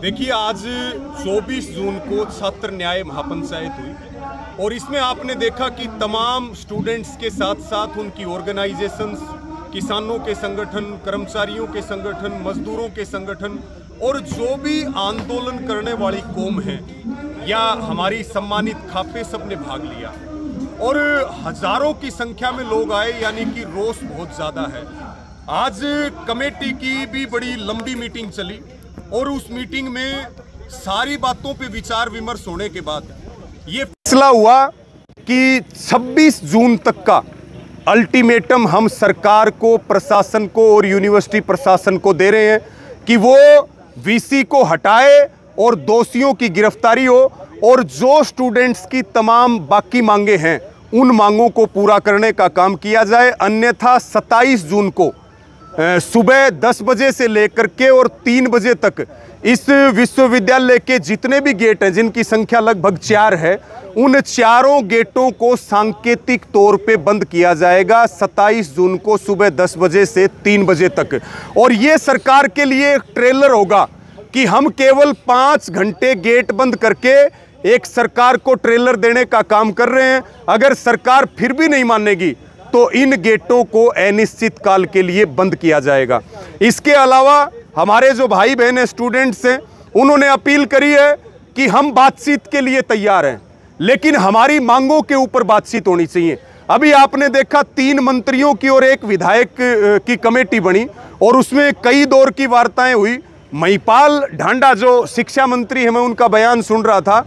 देखिए, आज 24 जून को छात्र न्याय महापंचायत हुई और इसमें आपने देखा कि तमाम स्टूडेंट्स के साथ साथ उनकी ऑर्गेनाइजेशंस, किसानों के संगठन, कर्मचारियों के संगठन, मजदूरों के संगठन और जो भी आंदोलन करने वाली कौम है या हमारी सम्मानित खापे, सबने भाग लिया और हजारों की संख्या में लोग आए, यानी कि रोष बहुत ज़्यादा है। आज कमेटी की भी बड़ी लंबी मीटिंग चली और उस मीटिंग में सारी बातों पे विचार विमर्श होने के बाद ये फैसला हुआ कि 26 जून तक का अल्टीमेटम हम सरकार को, प्रशासन को और यूनिवर्सिटी प्रशासन को दे रहे हैं कि वो वीसी को हटाए और दोषियों की गिरफ्तारी हो और जो स्टूडेंट्स की तमाम बाकी मांगे हैं उन मांगों को पूरा करने का काम किया जाए। अन्यथा 27 जून को सुबह 10 बजे से लेकर के और 3 बजे तक इस विश्वविद्यालय के जितने भी गेट हैं, जिनकी संख्या लगभग 4 है, उन चारों गेटों को सांकेतिक तौर पे बंद किया जाएगा 27 जून को सुबह 10 बजे से 3 बजे तक। और ये सरकार के लिए एक ट्रेलर होगा कि हम केवल 5 घंटे गेट बंद करके एक सरकार को ट्रेलर देने का काम कर रहे हैं। अगर सरकार फिर भी नहीं मानेगी तो इन गेटों को अनिश्चित काल के लिए बंद किया जाएगा। इसके अलावा हमारे जो भाई बहन स्टूडेंट्स हैं, उन्होंने अपील करी है कि हम बातचीत के लिए तैयार हैं, लेकिन हमारी मांगों के ऊपर बातचीत होनी चाहिए। अभी आपने देखा 3 मंत्रियों की और 1 विधायक की कमेटी बनी और उसमें कई दौर की वार्ताएं हुई। महिपाल ढांडा जो शिक्षा मंत्री है, मैं उनका बयान सुन रहा था,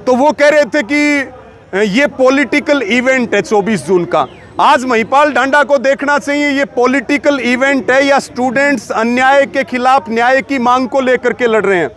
तो वो कह रहे थे कि ये पॉलिटिकल इवेंट है 24 जून का। आज महिपाल ढांडा को देखना चाहिए ये पॉलिटिकल इवेंट है या स्टूडेंट्स अन्याय के खिलाफ न्याय की मांग को लेकर के लड़ रहे हैं।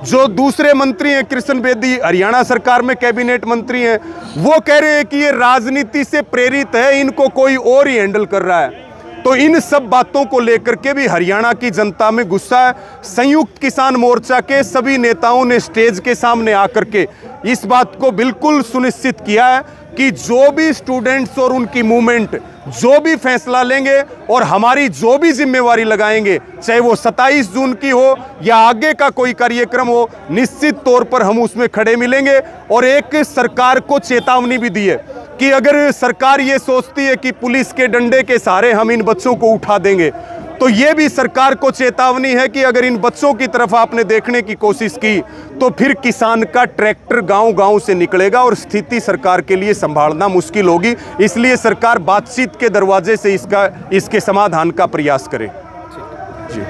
जो दूसरे मंत्री हैं, कृष्ण बेदी हरियाणा सरकार में कैबिनेट मंत्री हैं, वो कह रहे हैं कि ये राजनीति से प्रेरित है, इनको कोई और ही हैंडल कर रहा है। तो इन सब बातों को लेकर के भी हरियाणा की जनता में गुस्सा है। संयुक्त किसान मोर्चा के सभी नेताओं ने स्टेज के सामने आकर के इस बात को बिल्कुल सुनिश्चित किया है कि जो भी स्टूडेंट्स और उनकी मूवमेंट जो भी फैसला लेंगे और हमारी जो भी जिम्मेवारी लगाएंगे, चाहे वो 27 जून की हो या आगे का कोई कार्यक्रम हो, निश्चित तौर पर हम उसमें खड़े मिलेंगे। और एक सरकार को चेतावनी भी दी है कि अगर सरकार ये सोचती है कि पुलिस के डंडे के सहारे हम इन बच्चों को उठा देंगे, तो ये भी सरकार को चेतावनी है कि अगर इन बच्चों की तरफ आपने देखने की कोशिश की तो फिर किसान का ट्रैक्टर गांव-गांव से निकलेगा और स्थिति सरकार के लिए संभालना मुश्किल होगी। इसलिए सरकार बातचीत के दरवाजे से इसके समाधान का प्रयास करे। जी।